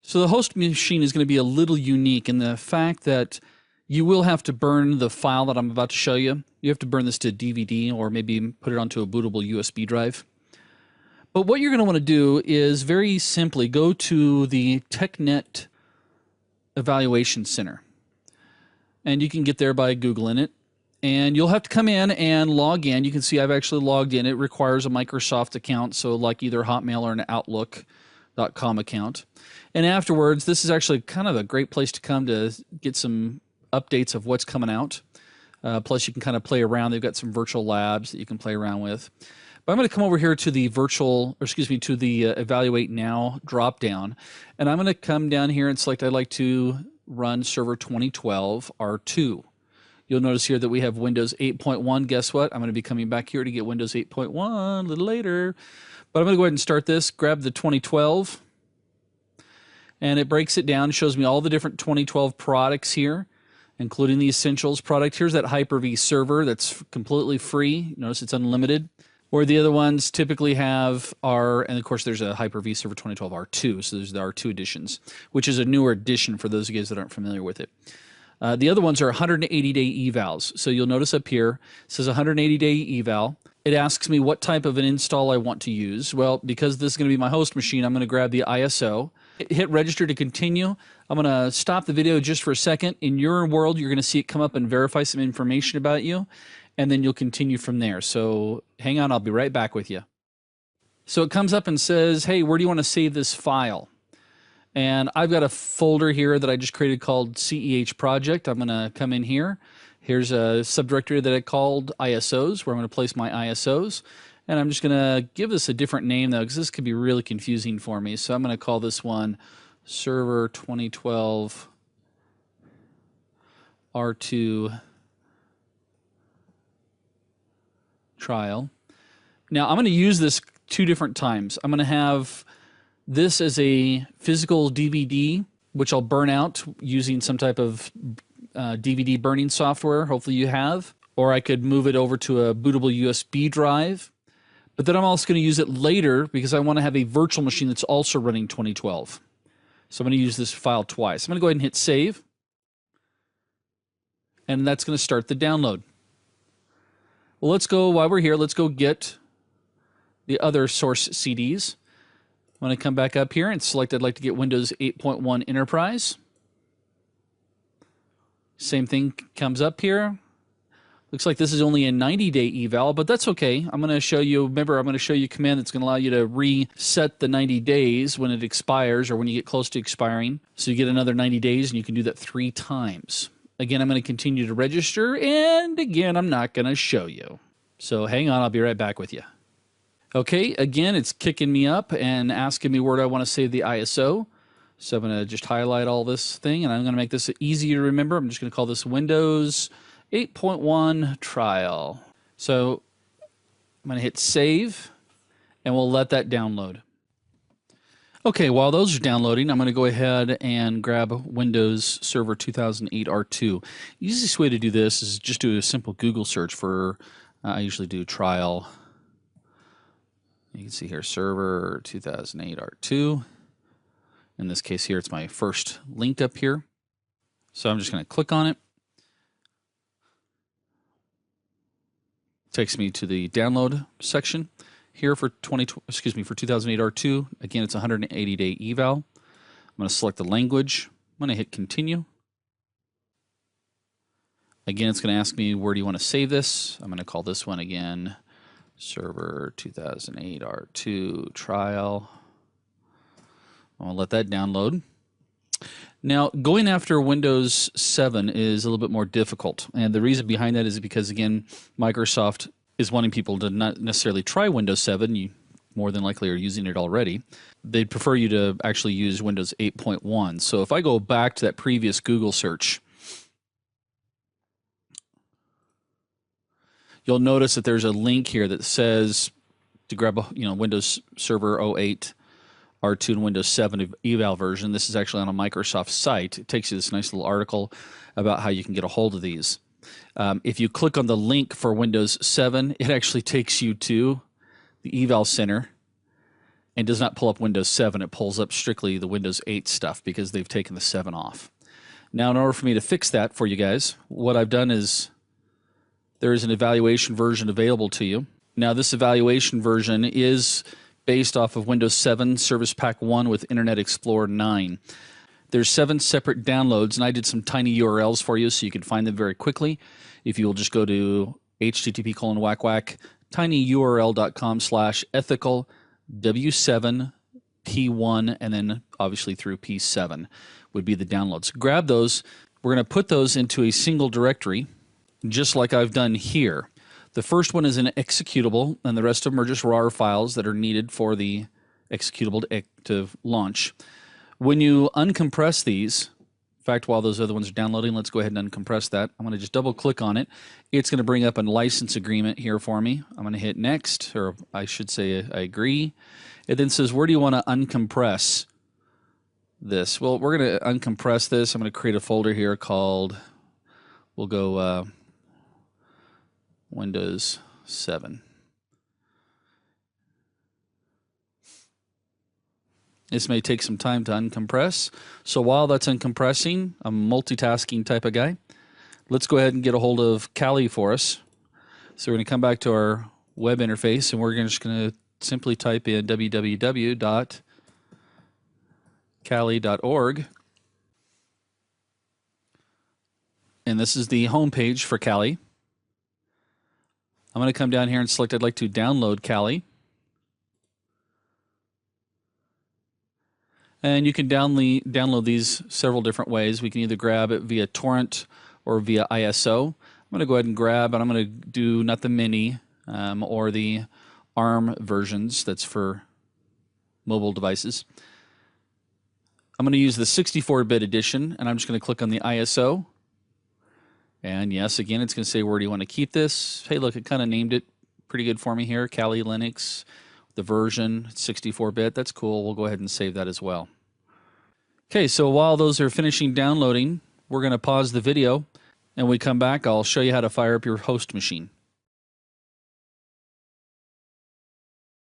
So the host machine is going to be a little unique in the fact that you will have to burn the file that I'm about to show you. You have to burn this to DVD or maybe put it onto a bootable USB drive. But what you're going to want to do is very simply go to the TechNet Evaluation Center. And you can get there by Googling it. And you'll have to come in and log in. You can see I've actually logged in. It requires a Microsoft account, so like either Hotmail or an Outlook.com account. And afterwards, this is actually kind of a great place to come to get some updates of what's coming out. Plus, you can kind of play around. They've got some virtual labs that you can play around with. But I'm going to come over here to the to the Evaluate Now drop-down. And I'm going to come down here and select I'd like to run Server 2012 R2. You'll notice here that we have Windows 8.1. Guess what? I'm going to be coming back here to get Windows 8.1 a little later. But I'm going to go ahead and start this, grab the 2012, and it breaks it down, shows me all the different 2012 products here, including the Essentials product. Here's that Hyper-V server that's completely free. Notice it's unlimited. Where the other ones typically have are, and of course there's a Hyper-V server 2012 R2, so there's the R2 editions, which is a newer edition for those of you guys that aren't familiar with it. The other ones are 180-day evals. So you'll notice up here, it says 180-day eval. It asks me what type of an install I want to use. Well, because this is going to be my host machine, I'm going to grab the ISO, hit register to continue. I'm going to stop the video just for a second. In your world, you're going to see it come up and verify some information about you, and then you'll continue from there. So hang on, I'll be right back with you. So it comes up and says, hey, where do you want to save this file? And I've got a folder here that I just created called CEH project. I'm going to come in here. Here's a subdirectory that I called ISOs, where I'm going to place my ISOs. And I'm just going to give this a different name, though, because this could be really confusing for me. So I'm going to call this one Server 2012 R2 Trial. Now, I'm going to use this two different times. I'm going to have this as a physical DVD, which I'll burn out using some type of DVD burning software, hopefully you have. Or I could move it over to a bootable USB drive. But then I'm also going to use it later because I want to have a virtual machine that's also running 2012. So I'm going to use this file twice. I'm going to go ahead and hit save. And that's going to start the download. Well, let's go, while we're here, let's go get the other source CDs. I'm going to come back up here and select I'd like to get Windows 8.1 Enterprise. Same thing comes up here. Looks like this is only a 90-day eval, but that's okay. I'm going to show you, remember, I'm going to show you a command that's going to allow you to reset the 90 days when it expires or when you get close to expiring. So you get another 90 days, and you can do that 3 times. Again, I'm going to continue to register, and again, I'm not going to show you. So hang on, I'll be right back with you. Okay, again, it's kicking me up and asking me where do I want to save the ISO. So I'm going to just highlight all this thing, and I'm going to make this easy to remember. I'm just going to call this Windows 8.1 Trial. So I'm going to hit Save, and we'll let that download. Okay, while those are downloading, I'm going to go ahead and grab Windows Server 2008 R2. The easiest way to do this is just do a simple Google search for, I usually do trial. You can see here, Server 2008 R2. In this case here, it's my first link up here. So I'm just going to click on it. Takes me to the download section. Here for 2008 R2, again, it's a 180-day eval. I'm going to select the language. I'm going to hit continue. Again, it's going to ask me where do you want to save this. I'm going to call this one again Server 2008 R2 Trial. I'll let that download. Now, going after Windows 7 is a little bit more difficult. And the reason behind that is because, again, Microsoft is wanting people to not necessarily try Windows 7. You more than likely are using it already. They'd prefer you to actually use Windows 8.1. So if I go back to that previous Google search, you'll notice that there's a link here that says to grab a Windows Server 08 R2 and Windows 7 eval version. This is actually on a Microsoft site. It takes you this nice little article about how you can get a hold of these. If you click on the link for Windows 7, it actually takes you to the eval center. and does not pull up Windows 7. It pulls up strictly the Windows 8 stuff because they've taken the 7 off. Now, in order for me to fix that for you guys, what I've done is there is an evaluation version available to you. Now, this evaluation version is based off of Windows 7 Service Pack 1 with Internet Explorer 9. There's 7 separate downloads, and I did some tiny URLs for you so you can find them very quickly. If you will just go to http://tinyurl.com/ethicalw7p1 and then obviously through p7 would be the downloads. Grab those. We're going to put those into a single directory, just like I've done here. The first one is an executable, and the rest of them are just RAR files that are needed for the executable to launch. When you uncompress these, in fact, while those other ones are downloading, let's go ahead and uncompress that. I'm going to just double click on it. It's going to bring up a license agreement here for me. I'm going to hit next, or I should say I agree. It then says, where do you want to uncompress this? Well, we're going to uncompress this. I'm going to create a folder here called, we'll go Windows 7. This may take some time to uncompress. So while that's uncompressing, I'm a multitasking type of guy. Let's go ahead and get a hold of Kali for us. So we're going to come back to our web interface, and we're just going to simply type in www.kali.org. And this is the home page for Kali. I'm going to come down here and select I'd like to download Kali. And you can download these several different ways. We can either grab it via torrent or via ISO. I'm going to go ahead and grab, and I'm going to do not the mini or the ARM versions. That's for mobile devices. I'm going to use the 64-bit edition, and I'm just going to click on the ISO. And yes, again, it's going to say, where do you want to keep this? Hey, look, it kind of named it pretty good for me here. Kali Linux, the version, 64-bit. That's cool. We'll go ahead and save that as well. Okay, so while those are finishing downloading, we're going to pause the video. And when we come back, I'll show you how to fire up your host machine.